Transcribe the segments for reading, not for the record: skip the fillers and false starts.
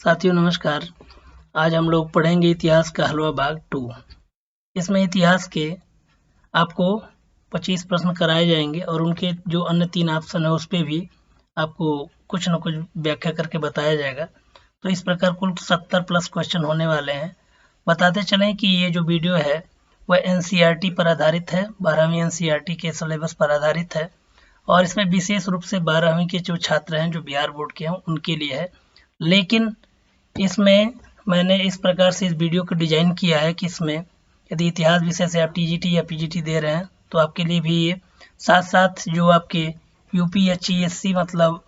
साथियों नमस्कार। आज हम लोग पढ़ेंगे इतिहास का हलवा भाग 2। इसमें इतिहास के आपको 25 प्रश्न कराए जाएंगे और उनके जो अन्य 3 ऑप्शन है उस पर भी आपको कुछ न कुछ व्याख्या करके बताया जाएगा। तो इस प्रकार कुल 70 प्लस क्वेश्चन होने वाले हैं। बताते चलें कि ये जो वीडियो है वह एनसीईआरटी पर आधारित है, 12वीं एनसीईआरटी के सिलेबस पर आधारित है और इसमें विशेष रूप से 12वीं के जो छात्र हैं जो बिहार बोर्ड के हैं उनके लिए है। लेकिन इसमें मैंने इस प्रकार से इस वीडियो को डिजाइन किया है कि इसमें यदि इतिहास विषय से आप टीजीटी या पीजीटी दे रहे हैं तो आपके लिए भी ये साथ साथ जो आपके यूपीएससी मतलब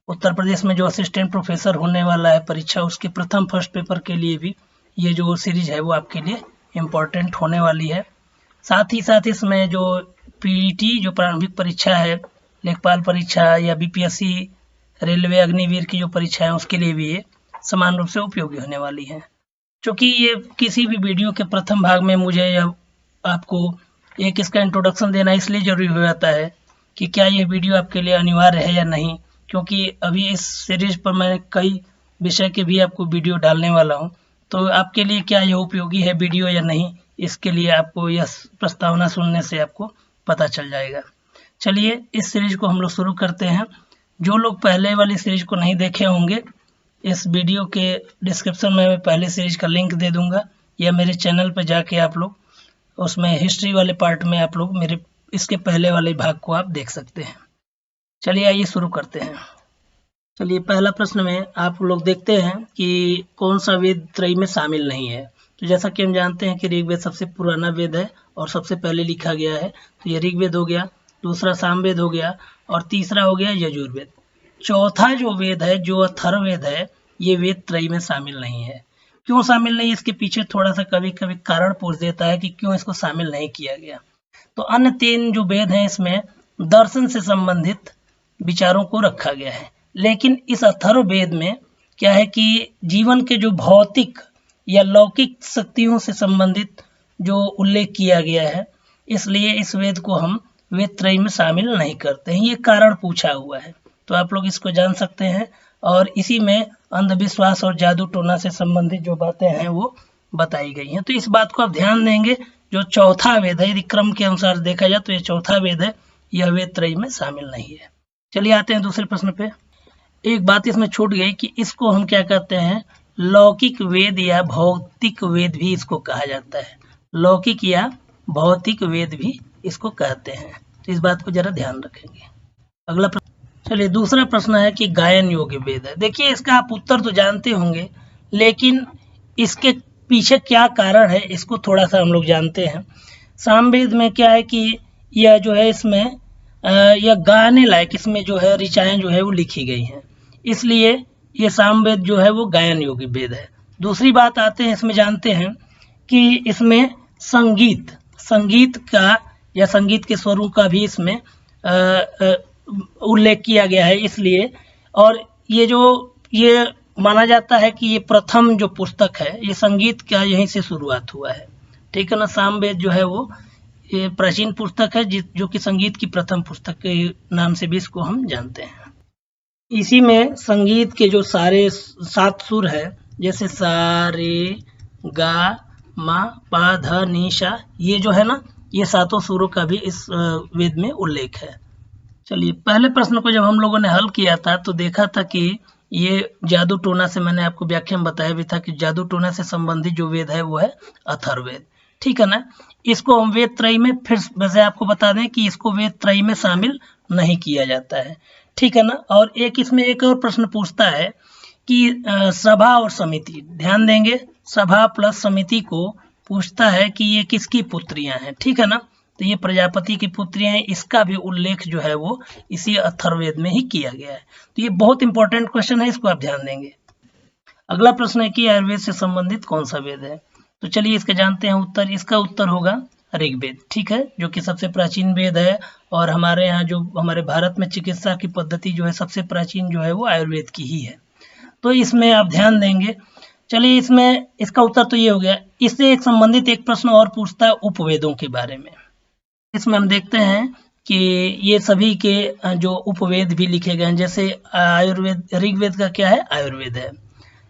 उत्तर प्रदेश में जो असिस्टेंट प्रोफेसर होने वाला है परीक्षा, उसके प्रथम फर्स्ट पेपर के लिए भी ये जो सीरीज है वो आपके लिए इम्पोर्टेंट होने वाली है। साथ ही साथ इसमें जो पीईटी जो प्रारंभिक परीक्षा है, लेखपाल परीक्षा या बीपीएससी रेलवे अग्निवीर की जो परीक्षा है उसके लिए भी ये समान रूप से उपयोगी होने वाली है। क्योंकि ये किसी भी वीडियो के प्रथम भाग में मुझे आपको एक इसका इंट्रोडक्शन देना इसलिए जरूरी हो जाता है कि क्या ये वीडियो आपके लिए अनिवार्य है या नहीं, क्योंकि अभी इस सीरीज पर मैं कई विषय के भी आपको वीडियो डालने वाला हूँ। तो आपके लिए क्या यह उपयोगी है वीडियो या नहीं, इसके लिए आपको यह प्रस्तावना सुनने से आपको पता चल जाएगा। चलिए इस सीरीज को हम लोग शुरू करते हैं। जो लोग पहले वाली सीरीज को नहीं देखे होंगे, इस वीडियो के डिस्क्रिप्शन में मैं पहले सीरीज का लिंक दे दूंगा या मेरे चैनल पर जाके आप लोग उसमें हिस्ट्री वाले पार्ट में आप लोग मेरे इसके पहले वाले भाग को आप देख सकते हैं। चलिए आइए शुरू करते हैं। चलिए पहला प्रश्न में आप लोग देखते हैं कि कौन सा वेद त्रयी में शामिल नहीं है। तो जैसा कि हम जानते हैं कि ऋग्वेद सबसे पुराना वेद है और सबसे पहले लिखा गया है, तो ये ऋग्वेद हो गया, दूसरा सामवेद हो गया और तीसरा हो गया यजुर्वेद। चौथा जो वेद है जो अथर्ववेद है ये वेद त्रयी में शामिल नहीं है। क्यों शामिल नहीं, इसके पीछे थोड़ा सा कभी कभी कारण पूछ देता है कि क्यों इसको शामिल नहीं किया गया। तो अन्य 3 जो वेद हैं इसमें दर्शन से संबंधित विचारों को रखा गया है, लेकिन इस अथर्ववेद में क्या है कि जीवन के जो भौतिक या लौकिक शक्तियों से संबंधित जो उल्लेख किया गया है, इसलिए इस वेद को हम वेद त्रयी में शामिल नहीं करते हैं। ये कारण पूछा हुआ है, तो आप लोग इसको जान सकते हैं। और इसी में अंधविश्वास और जादू टोना से संबंधित जो बातें हैं वो बताई गई हैं। तो इस बात को आप ध्यान देंगे, जो चौथा वेद है यदि क्रम के अनुसार देखा जाए तो ये चौथा वेद है, यह वेद त्रयी में शामिल नहीं है। चलिए आते हैं दूसरे प्रश्न पे। एक बात इसमें छूट गई कि इसको हम क्या कहते हैं, लौकिक वेद या भौतिक वेद भी इसको कहा जाता है। लौकिक या भौतिक वेद भी इसको कहते हैं, तो इस बात को जरा ध्यान रखेंगे। अगला प्रश्न, चलिए दूसरा प्रश्न है कि गायन योग्य वेद है। देखिए इसका आप उत्तर तो जानते होंगे, लेकिन इसके पीछे क्या कारण है इसको थोड़ा सा हम लोग जानते हैं। सामवेद में क्या है कि यह जो है इसमें यह गाने लायक इसमें जो है ऋचाएं जो है वो लिखी गई हैं, इसलिए ये सामवेद जो है वो गायन योग्य वेद है। दूसरी बात आते हैं, इसमें जानते हैं कि इसमें संगीत का या संगीत के स्वरों का भी इसमें उल्लेख किया गया है, इसलिए। और ये माना जाता है कि ये प्रथम जो पुस्तक है ये संगीत का यहीं से शुरुआत हुआ है, ठीक है ना। सामवेद जो है वो ये प्राचीन पुस्तक है जो कि संगीत की प्रथम पुस्तक के नाम से भी इसको हम जानते हैं। इसी में संगीत के जो सारे 7 सुर है, जैसे सा रे गा मा पा धा नी सा, ये जो है ना ये 7 सुरों का भी इस वेद में उल्लेख है। चलिए पहले प्रश्न को जब हम लोगों ने हल किया था तो देखा था कि ये जादू टोना से, मैंने आपको व्याख्या में बताया भी था कि जादू टोना से संबंधित जो वेद है वो है अथर्ववेद, ठीक है ना। इसको हम वेद त्रयी में फिर वैसे आपको बता दें कि इसको वेद त्रयी में शामिल नहीं किया जाता है, ठीक है ना। और एक इसमें एक और प्रश्न पूछता है कि सभा और समिति, ध्यान देंगे, सभा प्लस समिति को पूछता है कि ये किसकी पुत्रियां हैं, ठीक है ना। तो ये प्रजापति की पुत्रियां हैं, इसका भी उल्लेख जो है वो इसी अथर्ववेद में ही किया गया है। तो ये बहुत इंपॉर्टेंट क्वेश्चन है, इसको आप ध्यान देंगे। अगला प्रश्न है कि आयुर्वेद से संबंधित कौन सा वेद है। तो चलिए इसका जानते हैं उत्तर। इसका उत्तर होगा ऋग्वेद, ठीक है, जो कि सबसे प्राचीन वेद है। और हमारे यहाँ जो हमारे भारत में चिकित्सा की पद्धति जो है सबसे प्राचीन जो है वो आयुर्वेद की ही है, तो इसमें आप ध्यान देंगे। चलिए इसमें इसका उत्तर तो ये हो गया। इससे एक संबंधित एक प्रश्न और पूछता है उपवेदों के बारे में। इसमें हम देखते हैं कि ये सभी के जो उपवेद भी लिखे गए हैं, जैसे आयुर्वेद, ऋग्वेद का क्या है, आयुर्वेद है।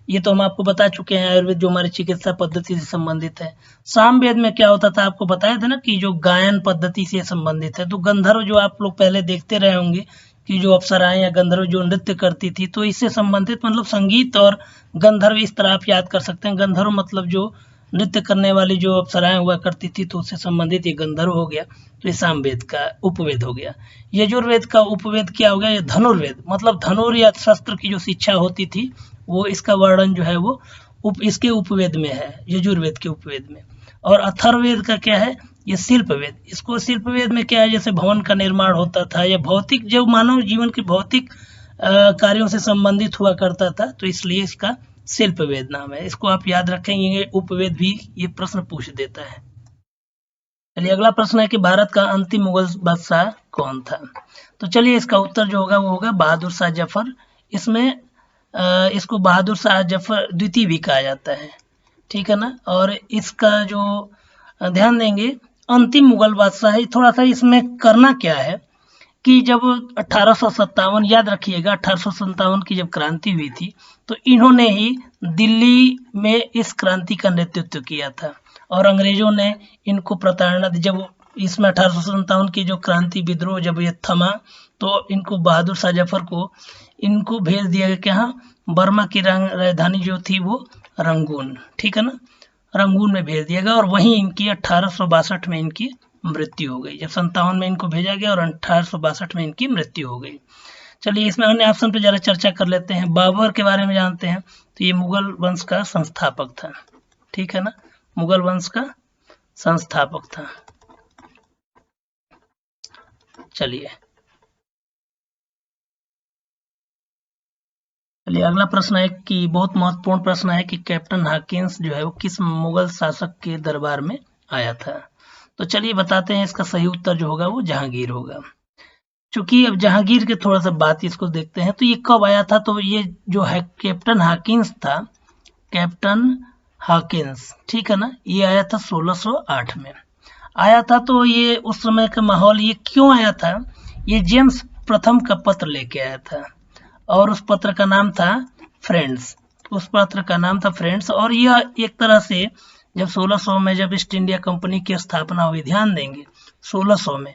ये तो हम आपको बता चुके हैं, आयुर्वेद जो हमारी चिकित्सा पद्धति से संबंधित है। सामवेद में क्या होता था, आपको बताया था ना कि जो गायन पद्धति से संबंधित है। तो गंधर्व जो आप लोग पहले देखते रहे होंगे कि जो अप्सराएं या गंधर्व जो नृत्य करती थी, तो इससे संबंधित मतलब संगीत और गंधर्व इस तरह आप याद कर सकते हैं। गंधर्व मतलब जो नृत्य करने वाली जो अप्सराएं हुआ करती थी, तो उससे संबंधित ये गंधर्व हो गया। तो ये सामवेद का उपवेद हो गया। यजुर्वेद का उपवेद क्या हो गया, ये धनुर्वेद, मतलब धनुर या शस्त्र की जो शिक्षा होती थी, वो इसका वर्णन जो है वो इसके उपवेद में है, यजुर्वेद के उपवेद में। और अथर्ववेद का क्या है, ये शिल्पवेद। इसको शिल्पवेद में क्या है, जैसे भवन का निर्माण होता था या भौतिक जो मानव जीवन के भौतिक कार्यों से संबंधित हुआ करता था, तो इसलिए इसका शिल्पवेद नाम है। इसको आप याद रखेंगे, उपवेद भी ये प्रश्न पूछ देता है। चलिए अगला प्रश्न है कि भारत का अंतिम मुगल बादशाह कौन था। तो चलिए इसका उत्तर जो होगा वो होगा बहादुर शाह जफर। इसमें इसको बहादुर शाह जफर द्वितीय भी कहा जाता है, ठीक है ना। और इसका जो ध्यान देंगे अंतिम मुगल बादशाह, थोड़ा सा इसमें करना क्या है कि जब 1857, याद रखिएगा 1857 की जब क्रांति हुई थी, तो इन्होंने ही दिल्ली में इस क्रांति का नेतृत्व किया था और अंग्रेजों ने इनको प्रताड़ना दी। जब इसमें 1857 की जो क्रांति विद्रोह जब ये थमा, तो इनको बहादुर शाह जफर को इनको भेज दिया गया कि हाँ, बर्मा की राजधानी जो थी वो रंगून, ठीक है ना, रंगून में भेज दिया गया। और वहीं इनकी 1862 में इनकी मृत्यु हो गई। जब 57 में इनको भेजा गया और 1862 में इनकी मृत्यु हो गई। चलिए इसमें अन्य ऑप्शन पे जरा चर्चा कर लेते हैं। बाबर के बारे में जानते हैं, तो ये मुगल वंश का संस्थापक था, ठीक है ना, मुगल वंश का संस्थापक था। चलिए अगला प्रश्न है कि बहुत महत्वपूर्ण प्रश्न है कि कैप्टन हॉकिंस जो है वो किस मुगल शासक के दरबार में आया था। तो चलिए बताते हैं, इसका सही उत्तर जो होगा वो जहांगीर होगा। चूंकि अब जहांगीर के थोड़ा सा बात इसको देखते हैं, तो ये कब आया था। तो ये जो है कैप्टन हॉकिंस था, कैप्टन हॉकिंस, ठीक है ना, ये आया था 1608 में आया था। तो ये उस समय का माहौल, ये क्यों आया था, ये जेम्स प्रथम का पत्र लेके आया था और उस पत्र का नाम था फ्रेंड्स, उस पत्र का नाम था फ्रेंड्स। और यह एक तरह से जब 1600 में जब ईस्ट इंडिया कंपनी की स्थापना हुई, ध्यान देंगे 1600 में,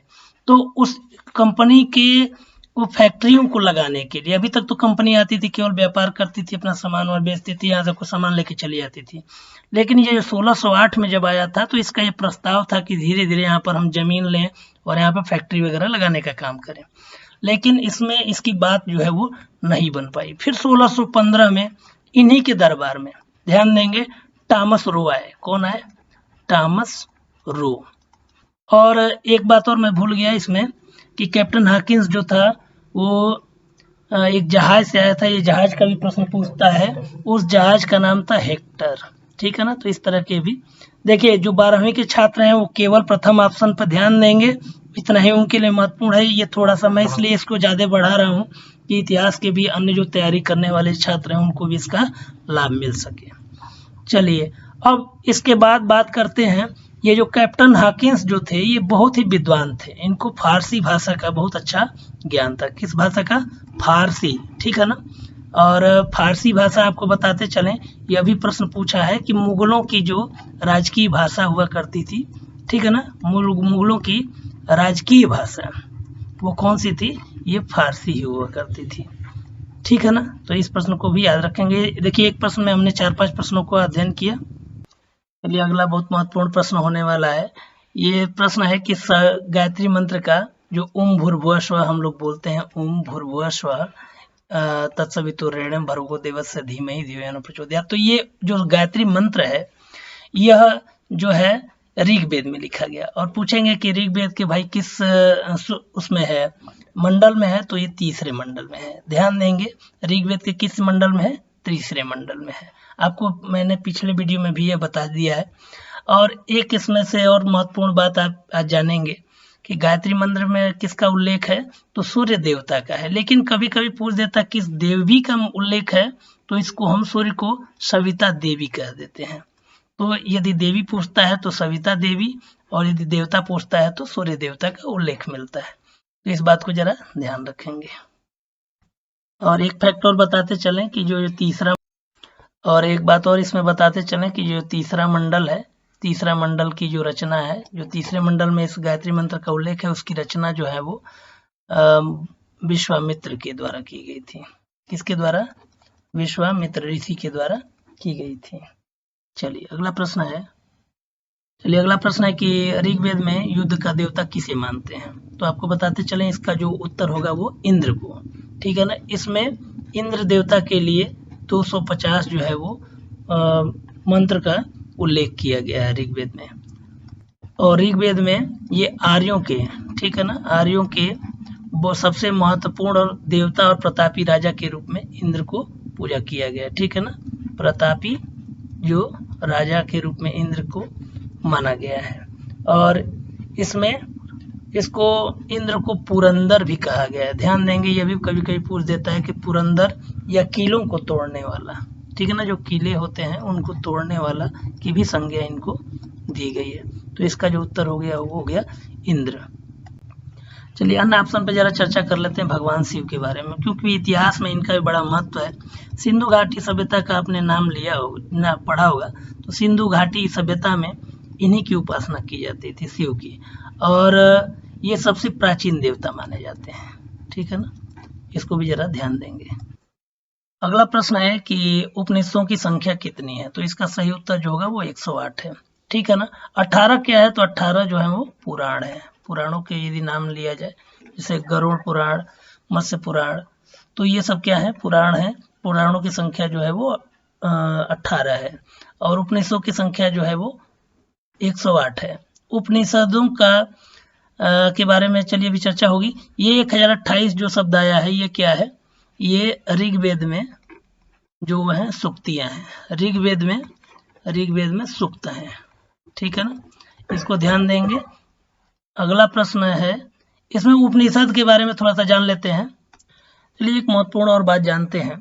तो उस कंपनी के वो फैक्ट्रियों को लगाने के लिए, अभी तक तो कंपनी आती थी केवल व्यापार करती थी, अपना सामान और बेचती थी, यहाँ से कुछ सामान लेके चली जाती थी। लेकिन ये 1608 में जब आया था, तो इसका ये प्रस्ताव था कि धीरे धीरे यहाँ पर हम जमीन लें और यहाँ पर फैक्ट्री वगैरह लगाने का काम करें। लेकिन इसमें इसकी बात जो है वो नहीं बन पाई। फिर 1615 में इन्हीं के दरबार में, ध्यान देंगे, टॉमस रो आए। कौन आए, टॉमस रो। और एक बात और मैं भूल गया इसमें कि कैप्टन हॉकिंस जो था वो एक जहाज से आया था। ये जहाज का भी प्रश्न पूछता है, उस जहाज का नाम था हेक्टर, ठीक है ना। तो इस तरह के भी देखिए, जो 12वीं के छात्र हैं वो केवल प्रथम ऑप्शन पर ध्यान देंगे, इतना ही उनके लिए महत्वपूर्ण है। ये थोड़ा सा मैं इसलिए इसको ज़्यादा बढ़ा रहा हूँ कि इतिहास के भी अन्य जो तैयारी करने वाले छात्र हैं उनको भी इसका लाभ मिल सके। चलिए अब इसके बाद बात करते हैं, ये जो कैप्टन हॉकिंस जो थे ये बहुत ही विद्वान थे, इनको फारसी भाषा का बहुत अच्छा ज्ञान था। किस भाषा का, फारसी, ठीक है ना। और फारसी भाषा आपको बताते चलें, यह भी प्रश्न पूछा है कि मुगलों की जो राजकीय भाषा हुआ करती थी, ठीक है ना, मुगलों की राजकीय भाषा वो कौन सी थी, ये फारसी ही हुआ करती थी, ठीक है ना। तो इस प्रश्न को भी याद रखेंगे। देखिए एक प्रश्न में हमने 4-5 प्रश्नों को अध्ययन किया। चलिए अगला बहुत महत्वपूर्ण प्रश्न होने वाला है। ये प्रश्न है कि गायत्री मंत्र का जो ओम भूर्भुवः स्वः हम लोग बोलते हैं, ओम भूर्भुवः स्वः तत्सवितुर्वरेण्यं भर्गो देवस्य धीमहि धियो यो न प्रचोदयात्, तो ये जो गायत्री मंत्र है यह जो है ऋग्वेद में लिखा गया। और पूछेंगे कि ऋग्वेद के भाई किस उसमें है, मंडल में है, तो ये तीसरे मंडल में है। ध्यान देंगे ऋग्वेद के किस मंडल में है, तीसरे मंडल में है। आपको मैंने पिछले वीडियो में भी ये बता दिया है। और एक इसमें से और महत्वपूर्ण बात आप आज जानेंगे कि गायत्री मंत्र में किसका उल्लेख है, तो सूर्य देवता का है। लेकिन कभी कभी पूछ देता किस देवी का उल्लेख है, तो इसको हम सूर्य को सविता देवी कह देते हैं। तो यदि देवी पूछता है तो सविता देवी, और यदि देवता पूछता है तो सूर्य देवता का उल्लेख मिलता है। तो इस बात को जरा ध्यान रखेंगे। और एक फैक्ट और बताते चलें कि जो तीसरा और एक बात और इसमें बताते चलें कि जो तीसरा मंडल है, तीसरा मंडल की जो रचना है, जो तीसरे मंडल में इस गायत्री मंत्र का उल्लेख है, उसकी रचना जो है वो विश्वामित्र के द्वारा की गई थी। किसके द्वारा? विश्वामित्र ऋषि के द्वारा की गई थी। चलिए अगला प्रश्न है कि ऋग्वेद में युद्ध का देवता किसे मानते हैं? तो आपको बताते चलें, इसका जो उत्तर होगा वो इंद्र को, ठीक है ना। इसमें इंद्र देवता के लिए 250 जो है वो मंत्र का उल्लेख किया गया है ऋग्वेद में। और ऋग्वेद में ये आर्यों के, ठीक है ना, आर्यों के वो सबसे महत्वपूर्ण और देवता और प्रतापी राजा के रूप में इंद्र को पूजा किया गया, ठीक है ना। प्रतापी जो राजा के रूप में इंद्र को माना गया है। और इसमें इसको इंद्र को पुरंदर भी कहा गया है। ध्यान देंगे, ये भी कभी कभी पूछ देता है कि पुरंदर या किलों को तोड़ने वाला, ठीक है ना, जो किले होते हैं उनको तोड़ने वाला की भी संज्ञा इनको दी गई है। तो इसका जो उत्तर हो गया वो हो गया इंद्र। चलिए अन्य ऑप्शन पर जरा चर्चा कर लेते हैं भगवान शिव के बारे में, क्योंकि इतिहास में इनका भी बड़ा महत्व है। सिंधु घाटी सभ्यता का आपने नाम लिया होगा, पढ़ा होगा, तो सिंधु घाटी सभ्यता में इन्हीं की उपासना की जाती थी, शिव की, और ये सबसे प्राचीन देवता माने जाते हैं, ठीक है ना। इसको भी जरा ध्यान देंगे। अगला प्रश्न है कि उपनिषदों की संख्या कितनी है? तो इसका सही उत्तर जो होगा वो 108 है, ठीक है ना। 18 क्या है? तो 18 जो है वो पुराण है। पुराणों के यदि नाम लिया जाए, जैसे गरुड़ पुराण, मत्स्य पुराण, तो ये सब क्या है? पुराण है। पुराणों की संख्या जो है वो 18 है, और उपनिषदों की संख्या जो है वो 108 है। उपनिषदों का के बारे में चलिए भी चर्चा होगी। ये 1028 जो शब्द आया है, ये क्या है? ये ऋग्वेद में जो है सूक्तियां हैं, ऋग्वेद में सूक्त हैं, ठीक है ना। इसको ध्यान देंगे। अगला प्रश्न है, इसमें उपनिषद के बारे में थोड़ा सा जान लेते हैं। चलिए एक महत्वपूर्ण और बात जानते हैं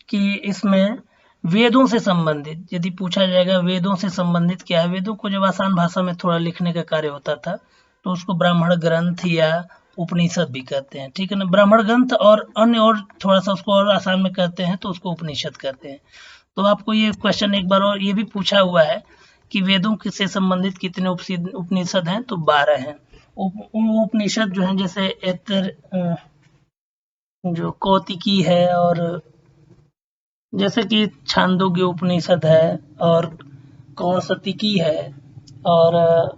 कि इसमें वेदों से संबंधित यदि पूछा जाएगा, वेदों से संबंधित क्या है? वेदों को जब आसान भाषा में थोड़ा लिखने का कार्य होता था तो उसको ब्राह्मण ग्रंथ या उपनिषद भी कहते हैं, ठीक है ना। ब्राह्मण ग्रंथ और अन्य और थोड़ा सा उसको और आसान में कहते हैं तो उसको उपनिषद कहते हैं। तो आपको ये क्वेश्चन एक बार और ये भी पूछा हुआ है कि वेदों से संबंधित कितने उपनिषद हैं? तो 12 हैं। उपनिषद जो है जैसे जो कौतिकी है, और जैसे कि छांदोग्य उपनिषद है, और कौसतिकी है, और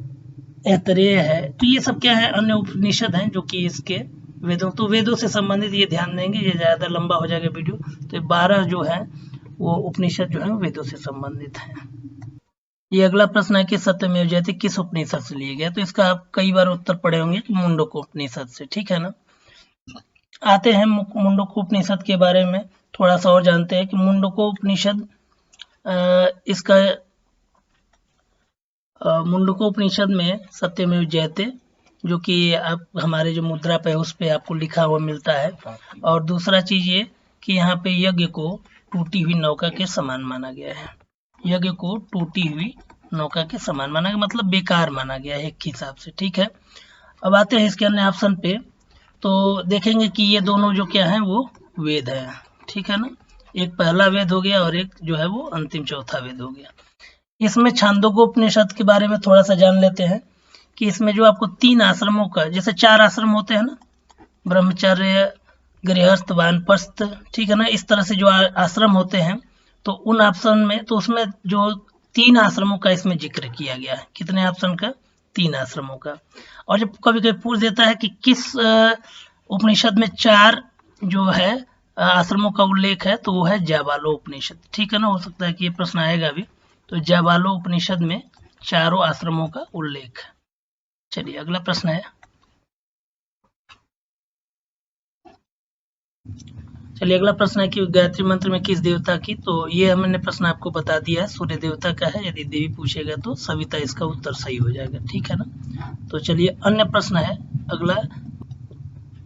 ऐतरेय है, तो ये सब क्या है? अन्य उपनिषद हैं जो कि इसके वेदों से संबंधित। ये ध्यान देंगे, ये ज़्यादा लंबा हो जाएगा वीडियो। तो 12 जो है वो उपनिषद जो है वेदों से संबंधित हैं। ये अगला प्रश्न है कि सत्यमेव जयते किस उपनिषद से लिए गया? तो इसका आप कई बार उत्तर पढ़े होंगे कि मुंडक उपनिषद से, ठीक है ना। आते हैं मुंडक उपनिषद के बारे में थोड़ा सा और जानते हैं कि मुंडकोपनिषद इसका मुंडकोपनिषद में सत्यमेव जयते जो कि आप हमारे जो मुद्रा पे है उस पे आपको लिखा हुआ मिलता है। और दूसरा चीज ये कि यहाँ पे यज्ञ को टूटी हुई नौका के समान माना गया है। यज्ञ को टूटी हुई नौका के समान माना गया, मतलब बेकार माना गया है एक हिसाब से, ठीक है। अब आते हैं इसके अन्य ऑप्शन पे, तो देखेंगे कि ये दोनों जो क्या है वो वेद है, ठीक है ना। एक पहला वेद हो गया और एक जो है वो अंतिम चौथा वेद हो गया। इसमें छांदोग्योपनिषद के बारे में थोड़ा सा जान लेते हैं कि इसमें जो आपको 3 आश्रमों का, जैसे 4 आश्रम होते हैं ना, ब्रह्मचर्य, गृहस्थ, वानप्रस्थ, ठीक है ना, इस तरह से जो आश्रम होते हैं, तो उन ऑप्शन में तो उसमें जो 3 आश्रमों का इसमें जिक्र किया गया है। कितने ऑप्शन का? 3 आश्रमों का। और जब कभी कभी पूछ देता है कि किस उपनिषद में 4 जो है आश्रमों का उल्लेख है, तो वो है जाबालो उपनिषद, ठीक है ना। हो सकता है कि ये प्रश्न आएगा भी। तो जाबालो उपनिषद में 4 आश्रमों का उल्लेख है। चलिए अगला प्रश्न है, चलिए अगला प्रश्न है कि गायत्री मंत्र में किस देवता की? तो ये हमने प्रश्न आपको बता दिया है, सूर्य देवता का है। यदि देवी पूछेगा तो सविता इसका उत्तर सही हो जाएगा, ठीक है ना। तो चलिए अन्य प्रश्न है,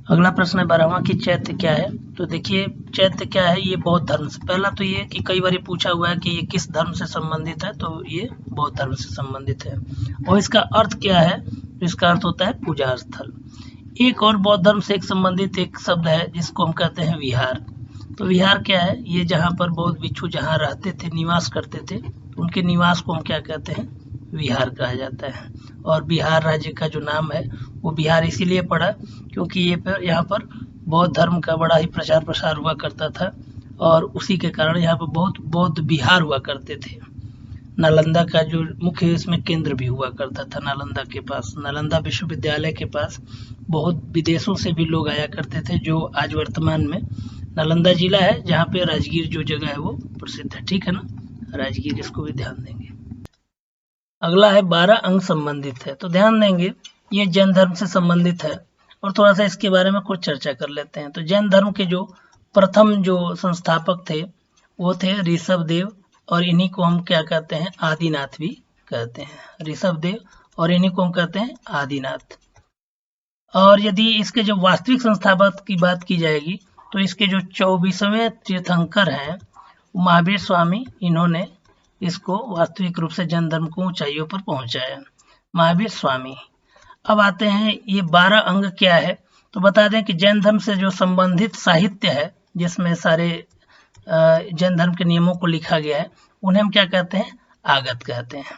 अगला प्रश्न है 12वां कि चैत्य क्या है? तो देखिए चैत्य क्या है, ये बौद्ध धर्म से, पहला तो ये कि कई बार ये पूछा हुआ है कि ये किस धर्म से संबंधित है, तो ये बौद्ध धर्म से संबंधित है। और इसका अर्थ क्या है? तो इसका अर्थ होता है पूजा स्थल। एक और बौद्ध धर्म से एक संबंधित एक शब्द है जिसको हम कहते हैं विहार। तो विहार क्या है? ये जहाँ पर बौद्ध भिक्षु जहाँ रहते थे, निवास करते थे, उनके निवास को हम क्या कहते हैं? विहार कहा जाता है। और बिहार राज्य का जो नाम है वो बिहार इसीलिए पड़ा क्योंकि यहाँ पर बौद्ध धर्म का बड़ा ही प्रचार प्रसार हुआ करता था और उसी के कारण यहाँ पर बहुत बौद्ध विहार हुआ करते थे। नालंदा का जो मुख्य इसमें केंद्र भी हुआ करता था, नालंदा के पास, नालंदा विश्वविद्यालय के पास बहुत विदेशों से भी लोग आया करते थे, जो आज वर्तमान में नालंदा जिला है, जहाँ पे राजगीर जो जगह है वो प्रसिद्ध है। ठीक है ना, राजगीर, इसको भी ध्यान देंगे। अगला है 12 अंग संबंधित है, तो ध्यान देंगे ये जैन धर्म से संबंधित है और थोड़ा सा इसके बारे में कुछ चर्चा कर लेते हैं। तो जैन धर्म के जो प्रथम जो संस्थापक थे वो थे ऋषभदेव, और इन्हीं को हम क्या कहते हैं? आदिनाथ भी कहते हैं। ऋषभदेव और इन्हीं को हम कहते हैं आदिनाथ। और यदि इसके जो वास्तविक संस्थापक की बात की जाएगी तो इसके जो 24वें तीर्थंकर हैं महावीर स्वामी, इन्होंने इसको वास्तविक रूप से जैन धर्म को ऊंचाइयों पर पहुंचाया, महावीर स्वामी। अब आते हैं ये 12 अंग क्या है, तो बता दें कि जैन धर्म से जो संबंधित साहित्य है जिसमें सारे जैन धर्म के नियमों को लिखा गया है उन्हें हम क्या कहते हैं? आगत कहते हैं।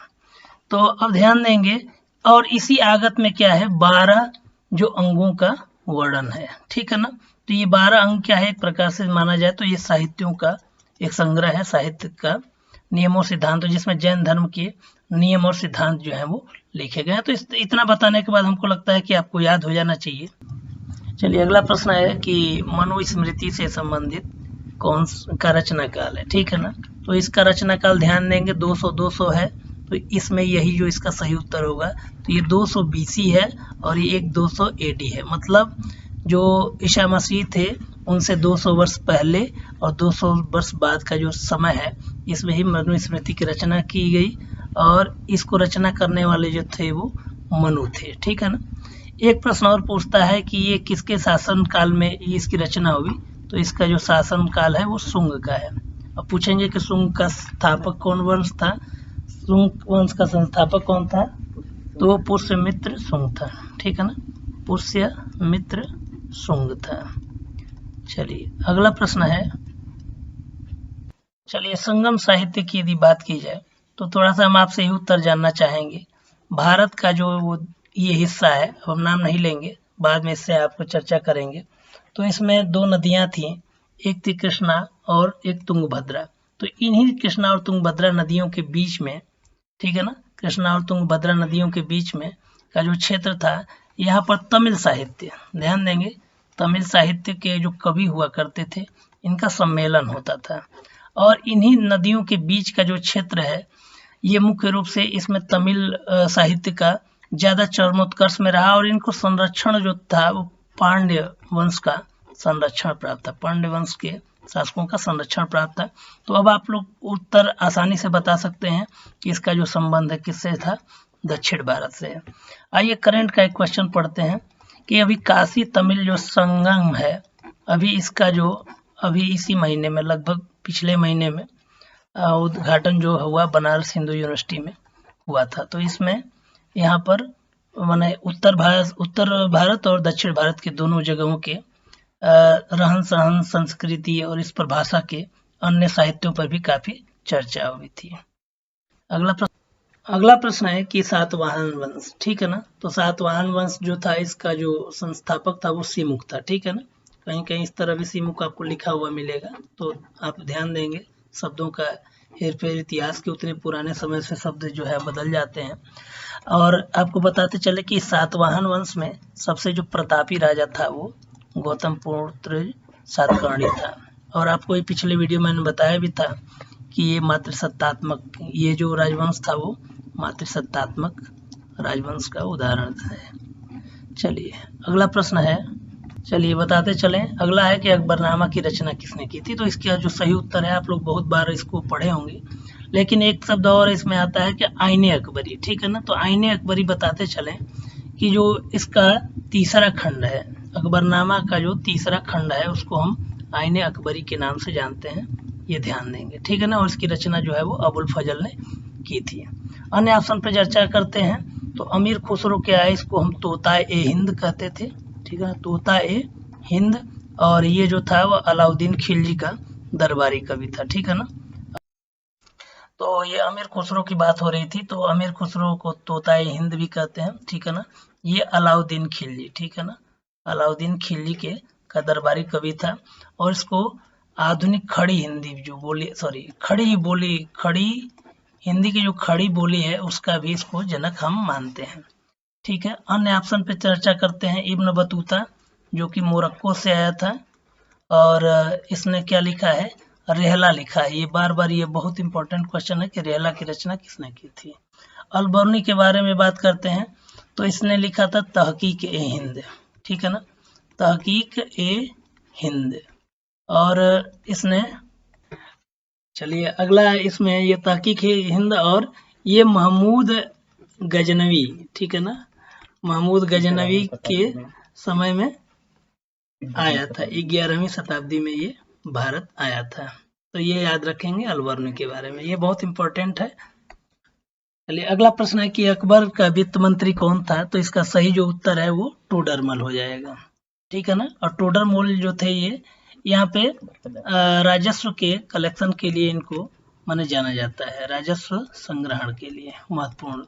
तो अब ध्यान देंगे, और इसी आगत में क्या है? 12 जो अंगों का वर्णन है। ठीक है ना, तो ये 12 अंग क्या है? एक प्रकार से माना जाए तो ये साहित्यों का एक संग्रह है, साहित्य का नियमों सिद्धांत, जिसमें जैन धर्म के नियम और सिद्धांत जो है वो लिखे गए हैं। तो इतना बताने के बाद हमको लगता है कि आपको याद हो जाना चाहिए। चलिए अगला प्रश्न है कि मनुस्मृति से संबंधित कौन का रचना काल है? ठीक है ना, तो इसका रचना काल ध्यान देंगे 200 है, तो इसमें यही जो इसका सही उत्तर होगा। तो ये 200 BC है और ये 200 AD है, मतलब जो ईसा मसीह थे उनसे 200 वर्ष पहले और 200 वर्ष बाद का जो समय है, इसमें ही मनुस्मृति की रचना की गई और इसको रचना करने वाले जो थे वो मनु थे। ठीक है ना, एक प्रश्न और पूछता है कि ये किसके शासन काल में इसकी रचना हुई, तो इसका जो शासन काल है वो शुंग का है। अब पूछेंगे कि शुंग का स्थापक कौन वंश था? शुंग वंश का संस्थापक कौन था? तो वो पुष्यमित्र शुंग था। ठीक है ना, पुष्यमित्र शुंग था। चलिए अगला प्रश्न है, चलिए संगम साहित्य की यदि बात की जाए तो थोड़ा सा हम आपसे ही उत्तर जानना चाहेंगे। भारत का जो वो ये हिस्सा है, अब हम नाम नहीं लेंगे, बाद में इससे आपको चर्चा करेंगे। तो इसमें 2 नदियां थी, एक थी कृष्णा और एक तुंगभद्रा। तो इन्हीं कृष्णा और तुंगभद्रा नदियों के बीच में, ठीक है ना, कृष्णा और तुंगभद्रा नदियों के बीच में का जो क्षेत्र था, यहाँ पर तमिल साहित्य, ध्यान देंगे, तमिल साहित्य के जो कवि हुआ करते थे इनका सम्मेलन होता था। और इन्हीं नदियों के बीच का जो क्षेत्र है ये मुख्य रूप से इसमें तमिल साहित्य का ज़्यादा चरमोत्कर्ष में रहा और इनको संरक्षण जो था वो पांड्य वंश का संरक्षण प्राप्त था, पांड्य वंश के शासकों का संरक्षण प्राप्त था। तो अब आप लोग उत्तर आसानी से बता सकते हैं कि इसका जो संबंध है किससे था? दक्षिण भारत से। आइए करंट का एक क्वेश्चन पढ़ते हैं कि अभी काशी तमिल जो संगम है, अभी इसका जो अभी इसी महीने में, लगभग पिछले महीने में उद्घाटन जो हुआ बनारस हिंदू यूनिवर्सिटी में हुआ था। तो इसमें यहाँ पर माने उत्तर भारत और दक्षिण भारत के दोनों जगहों के रहन सहन, संस्कृति और इस पर भाषा के अन्य साहित्यों पर भी काफी चर्चा हुई थी। अगला प्रश्न है कि सातवाहन वंश, ठीक है ना, तो सातवाहन वंश जो था इसका जो संस्थापक था वो सिमुक था। ठीक है ना, कहीं कहीं इस तरह भी सिमुक आपको लिखा हुआ मिलेगा, तो आप ध्यान देंगे शब्दों का हेरफेर, इतिहास के उतने पुराने समय से शब्द जो है बदल जाते हैं। और आपको बताते चले कि सातवाहन वंश में सबसे जो प्रतापी राजा था वो गौतम पुत्र सातकर्णी था। और आपको ये पिछले वीडियो में मैंने बताया भी था कि ये मातृसत्तात्मक, ये जो राजवंश था वो मातृसत्तात्मक राजवंश का उदाहरण है। चलिए अगला प्रश्न है, चलिए बताते चलें। अगला है कि अकबरनामा की रचना किसने की थी? तो इसका जो सही उत्तर है, आप लोग बहुत बार इसको पढ़े होंगे, लेकिन एक शब्द और इसमें आता है कि आईने अकबरी। ठीक है ना, तो आईने अकबरी बताते चलें कि जो इसका तीसरा खंड है, अकबरनामा का जो तीसरा खंड है उसको हम आईने अकबरी के नाम से जानते हैं, ये ध्यान देंगे। ठीक है ना, और इसकी रचना जो है वो अबुल फजल ने की थी। अन्य ऑप्शन पर चर्चा करते हैं, तो अमीर खुसरो के आए, इसको हम तोता ए हिंद कहते थे। ठीक है, तोता ए हिंद और ये जो था वो अलाउद्दीन खिलजी का दरबारी कवि था, ठीक है ना। तो ये अमीर खुसरो की बात हो रही थी, तो अमीर खुसरो को तोताए हिंद भी कहते हैं, ठीक है ना। ये अलाउद्दीन खिलजी, ठीक है ना, अलाउद्दीन खिलजी के का दरबारी कवि था। और इसको आधुनिक खड़ी हिंदी जो बोली, सॉरी खड़ी हिंदी की जो खड़ी बोली है उसका भी इसको जनक हम मानते हैं, ठीक है। अन्य ऑप्शन पे चर्चा करते हैं। इब्न बतूता जो कि मोरक्को से आया था, और इसने क्या लिखा है, रेहला लिखा है। ये बार बार ये बहुत इंपॉर्टेंट क्वेश्चन है कि रेहला की रचना किसने की थी। अलबर्नी के बारे में बात करते हैं, तो इसने लिखा था तहकीक ए हिंद, ठीक है ना, तहकीक ए हिंद। और इसने, चलिए अगला इसमें ये तहकीक ए हिंद, और ये महमूद गजनवी, ठीक है ना, महमूद गजनवी के समय में आया था, 11वीं शताब्दी में ये भारत आया था। तो ये याद रखेंगे अलबर्नी के बारे में, ये बहुत इंपॉर्टेंट है। चलिए अगला प्रश्न है कि अकबर का वित्त मंत्री कौन था, तो इसका सही जो उत्तर है वो टोडरमल हो जाएगा, ठीक है ना। और टोडरमल जो थे ये यहाँ पे राजस्व के कलेक्शन के लिए इनको माने जाना जाता है, राजस्व संग्रहण के लिए महत्वपूर्ण,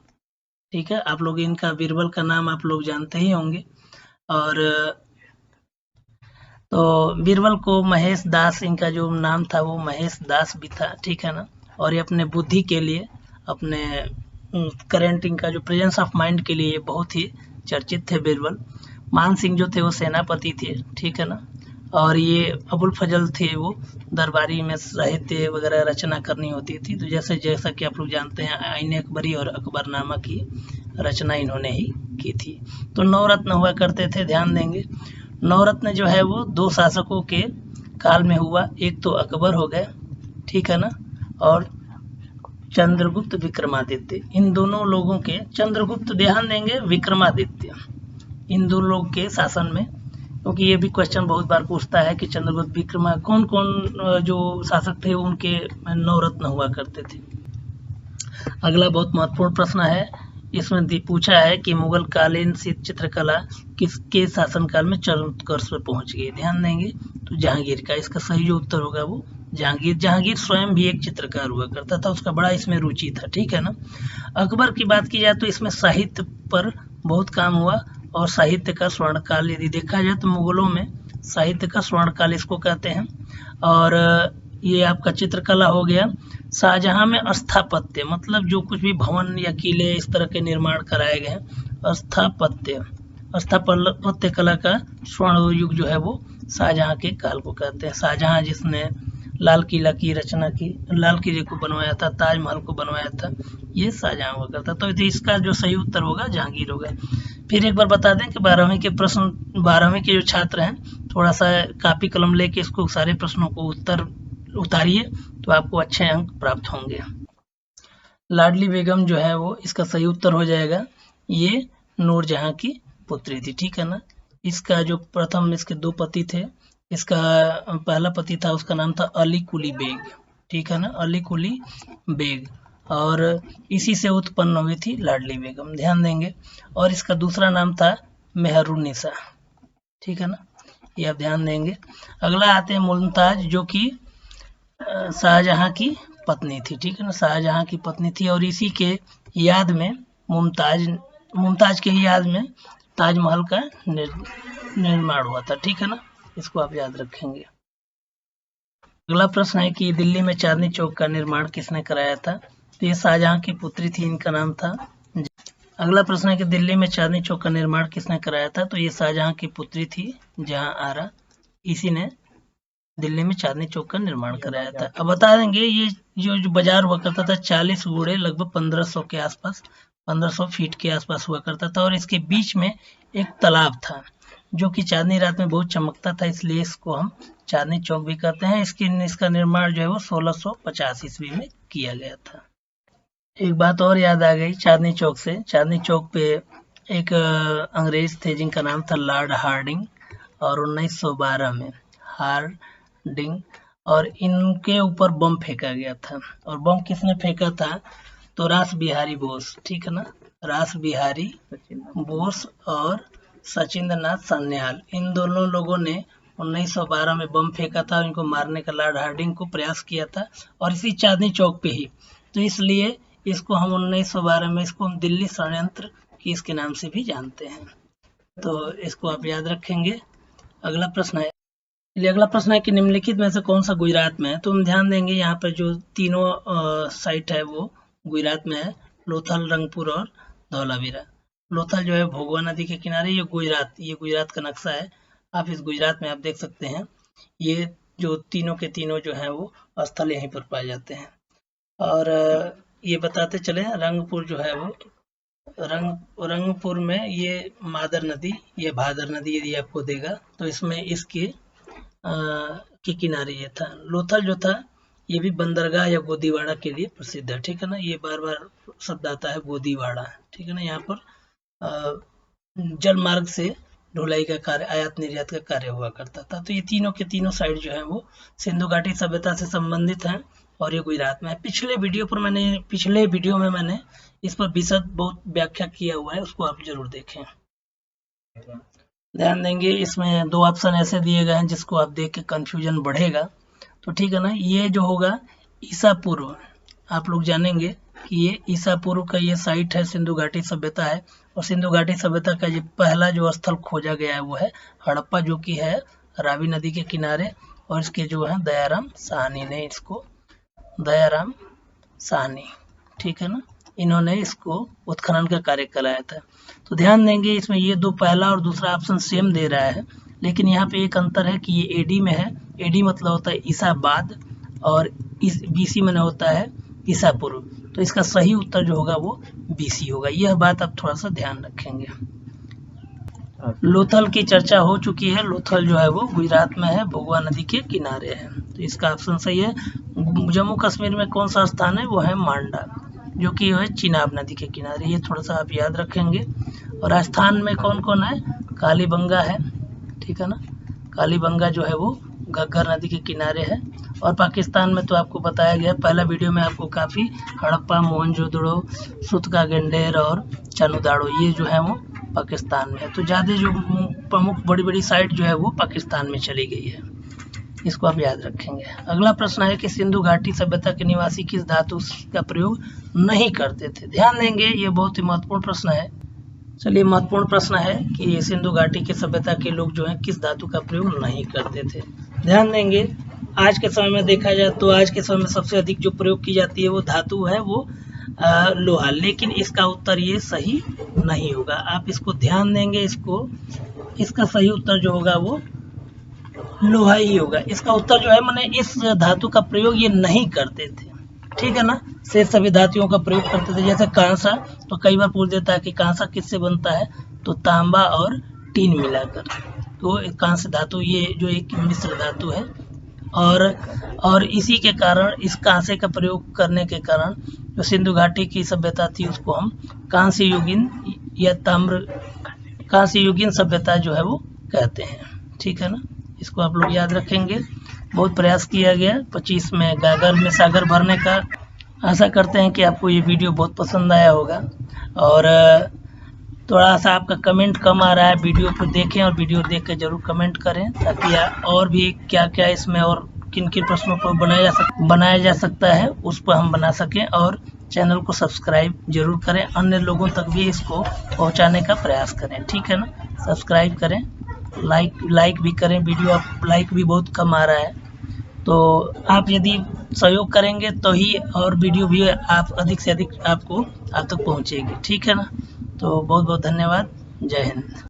ठीक है। आप लोग इनका बीरबल का नाम आप लोग जानते ही होंगे। और तो बीरबल को महेश दास, इनका जो नाम था वो महेश दास भी था, ठीक है ना। और ये अपने बुद्धि के लिए, अपने करेंट इनका जो प्रेजेंस ऑफ माइंड के लिए बहुत ही चर्चित थे बीरबल। मान सिंह जो थे वो सेनापति थे, ठीक है ना। और ये अबुल फजल थे, वो दरबारी में साहित्य वगैरह रचना करनी होती थी। तो जैसा कि आप लोग जानते हैं आईन अकबरी और अकबरनामा की रचना इन्होंने ही की थी। तो नवरत्न हुआ करते थे, ध्यान देंगे। नवरत्न जो है वो 2 शासकों के काल में हुआ, एक तो अकबर हो गए, ठीक है ना, और चंद्रगुप्त विक्रमादित्य। इन दोनों लोगों के, चंद्रगुप्त ध्यान देंगे, विक्रमादित्य, इन दो लोग के शासन में, क्योंकि ये भी क्वेश्चन बहुत बार पूछता है कि चंद्रगुप्त विक्रमा कौन कौन जो शासक थे उनके नवरत्न हुआ करते थे। अगला बहुत महत्वपूर्ण प्रश्न है, इसमें पूछा है कि मुगल कालीन चित्रकला किसके शासनकाल में चरमोत्कर्ष पर पहुंच गई। ध्यान देंगे तो जहांगीर का, इसका सही जो उत्तर होगा वो जहांगीर। जहांगीर स्वयं भी एक चित्रकार हुआ करता था, उसका बड़ा इसमें रुचि था, ठीक है ना। अकबर की बात की जाए तो इसमें साहित्य पर बहुत काम हुआ, और साहित्य का स्वर्णकाल यदि देखा जाए तो मुगलों में साहित्य का स्वर्णकाल इसको कहते हैं। और ये आपका चित्रकला हो गया। शाहजहां में स्थापत्य, मतलब जो कुछ भी भवन या किले इस तरह के निर्माण कराए गए, स्थापत्य कला का स्वर्ण युग जो है वो शाहजहां के काल को कहते हैं। शाहजहां जिसने लाल किला की रचना की, लाल किले को बनवाया था, ताजमहल को बनवाया था, ये शाहजहां हुआ करता। तो इसका जो सही उत्तर होगा जहांगीर होगा। फिर एक बार बता दें कि 12वीं के प्रश्न, 12वीं के जो छात्र हैं थोड़ा सा कापी कलम लेके इसको सारे प्रश्नों को उत्तर उतारिए, तो आपको अच्छे अंक प्राप्त होंगे। लाडली बेगम जो है वो इसका सही उत्तर हो जाएगा, ये नूरजहां की पुत्री थी, ठीक है ना। इसका जो प्रथम, इसके 2 पति थे, इसका पहला पति था उसका नाम था अली कुली बेग, ठीक है ना, अली कुली बेग, और इसी से उत्पन्न हुई थी लाडली बेगम, ध्यान देंगे। और इसका दूसरा नाम था मेहरुन्निसा, ठीक है ना, ये आप ध्यान देंगे। अगला आते हैं मुमताज, जो कि शाहजहां की पत्नी थी, ठीक है ना, शाहजहां की पत्नी थी। और इसी के याद में मुमताज के याद में ताजमहल का निर्माण हुआ था, ठीक है ना, इसको आप याद रखेंगे। अगला प्रश्न है कि दिल्ली में चांदनी चौक का निर्माण किसने कराया था, तो ये शाहजहां की पुत्री थी, इनका नाम था। अगला प्रश्न है कि दिल्ली में चांदनी चौक का निर्माण किसने कराया था, तो ये शाहजहां की पुत्री थी जहां आरा, इसी ने दिल्ली में चांदनी चौक का निर्माण कराया था। अब बता देंगे ये जो बाजार हुआ करता था 40 गुणे लगभग 1500 के आसपास, 1500 फीट के आसपास हुआ करता था। और इसके बीच में एक तालाब था जो कि चांदनी रात में बहुत चमकता था, इसलिए इसको हम चांदनी चौक भी कहते हैं। इसका निर्माण जो है वो 1650 ईस्वी में किया गया था। एक बात और याद आ गई चांदनी चौक से, चांदनी चौक पे एक अंग्रेज थे जिनका नाम था लॉर्ड हार्डिंग, और 1912 में हार्डिंग, और इनके ऊपर बम फेंका गया था। और बम किसने फेंका था, तो रास बिहारी बोस, ठीक है ना, रास बिहारी बोस और सचिंद्रनाथ सान्याल, इन दोनों लोगों ने 1912 में बम फेंका था, इनको मारने का लॉर्ड हार्डिंग को प्रयास किया था, और इसी चांदनी चौक पे ही। तो इसलिए इसको हम 1912 में इसको हम दिल्ली षड्यंत्र की इसके नाम से भी जानते हैं। तो इसको आप याद रखेंगे। अगला प्रश्न है, अगला प्रश्न है कि निम्नलिखित में से कौन सा गुजरात में है। तो हम ध्यान देंगे यहाँ पर जो तीनों साइट है वो गुजरात में है, लोथल, रंगपुर और धौलावीरा। लोथल जो है भोगवा नदी के किनारे, ये गुजरात का नक्शा है। आप इस गुजरात में आप देख सकते हैं, ये जो तीनों के तीनों जो हैं वो स्थल यहीं पर पाए जाते हैं। और ये बताते चले, रंगपुर जो है वो रंगपुर में ये मादर नदी, ये भादर नदी यदि आपको देगा तो इसमें इसके के किनारे ये था। लोथल जो था ये भी बंदरगाह या गोदीवाड़ा के लिए प्रसिद्ध है, ठीक है ना। ये बार बार शब्द आता है गोदीवाड़ा, ठीक है ना। यहाँ पर जल मार्ग से ढुलाई का कार्य, आयात निर्यात का कार्य हुआ करता था। तो ये तीनों के तीनों साइड जो है वो सिंधु घाटी सभ्यता से संबंधित हैं और ये गुजरात में है। पिछले वीडियो में मैंने इस पर विशद बहुत व्याख्या किया हुआ है, उसको आप जरूर देखें। ध्यान देंगे, इसमें 2 ऑप्शन ऐसे दिए गए हैं जिसको आप देख के कंफ्यूजन बढ़ेगा, तो ठीक है ना। ये जो होगा ईसा पूर्व, आप लोग जानेंगे कि ये ईसा पूर्व का ये साइट है, सिंधु घाटी सभ्यता है। और सिंधु घाटी सभ्यता का ये पहला जो स्थल खोजा गया है वो है हड़प्पा, जो कि है रावी नदी के किनारे। और इसके जो है दयाराम साहनी ने इसको, दयाराम साहनी, ठीक है ना, इन्होंने इसको उत्खनन का कार्य कराया था। तो ध्यान देंगे इसमें ये 2 पहला और दूसरा ऑप्शन सेम दे रहा है, लेकिन यहाँ पे एक अंतर है कि ये एडी में है। एडी मतलब होता है ईसा बाद, और इस बीसी में होता है ईसा पूर्व। तो इसका सही उत्तर जो होगा वो बीसी होगा। यह बात आप थोड़ा सा ध्यान रखेंगे। लोथल की चर्चा हो चुकी है। लोथल जो है वो गुजरात में है, भोगवा नदी के किनारे है। तो इसका ऑप्शन सही है। जम्मू कश्मीर में कौन सा स्थान है, वो है मांडा, जो कि है चिनाब नदी के किनारे। ये थोड़ा सा आप याद रखेंगे। और राजस्थान में कौन कौन है, कालीबंगा है, ठीक है ना। कालीबंगा जो है वो घग्गर नदी के किनारे है। और पाकिस्तान में तो आपको बताया गया पहला वीडियो में आपको काफ़ी, हड़प्पा, मोहनजोदड़ो, सुतका गेंडेर और चानुदाड़ो, ये जो है वो पाकिस्तान में है। तो ज़्यादा जो प्रमुख बड़ी बड़ी साइट जो है वो पाकिस्तान में चली गई है, इसको आप याद रखेंगे। अगला प्रश्न है कि सिंधु घाटी सभ्यता के निवासी किस धातु का प्रयोग नहीं करते थे। ध्यान देंगे, ये बहुत ही महत्वपूर्ण प्रश्न है। चलिए, महत्वपूर्ण प्रश्न है कि सिंधु घाटी की सभ्यता के लोग जो है किस धातु का प्रयोग नहीं करते थे। ध्यान देंगे, आज के समय में देखा जाए तो आज के समय में सबसे अधिक जो प्रयोग की जाती है वो धातु है वो लोहा, लेकिन इसका उत्तर ये सही नहीं होगा। आप इसको ध्यान देंगे, इसका सही उत्तर जो होगा वो लोहा ही होगा। इसका उत्तर जो है, मैंने इस धातु का प्रयोग ये नहीं करते थे, ठीक है ना। शेष सभी धातुओं का प्रयोग करते थे। जैसे कांसा, तो कई बार पूछ देता है कि कांसा किससे बनता है, तो तांबा और टीन मिलाकर। तो कांस्य धातु ये जो एक मिश्र धातु है, और इसी के कारण, इस कांसे का प्रयोग करने के कारण जो सिंधु घाटी की सभ्यता थी उसको हम कांस्य युगीन या कांस्य युगीन सभ्यता जो है वो कहते हैं, ठीक है ना। इसको आप लोग याद रखेंगे। बहुत प्रयास किया गया 25 में गागर में सागर भरने का। आशा करते हैं कि आपको ये वीडियो बहुत पसंद आया होगा। और थोड़ा सा आपका कमेंट कम आ रहा है, वीडियो को देखें और वीडियो देख कर जरूर कमेंट करें, ताकि और भी क्या क्या इसमें और किन किन प्रश्नों पर बनाया जा सकता है उस पर हम बना सकें। और चैनल को सब्सक्राइब जरूर करें, अन्य लोगों तक भी इसको पहुंचाने का प्रयास करें, ठीक है ना। सब्सक्राइब करें, लाइक भी करें। वीडियो आप लाइक भी बहुत कम आ रहा है, तो आप यदि सहयोग करेंगे तो ही और वीडियो भी आप अधिक से अधिक आप तक पहुंचेगी, ठीक है ना। तो बहुत बहुत धन्यवाद। जय हिंद।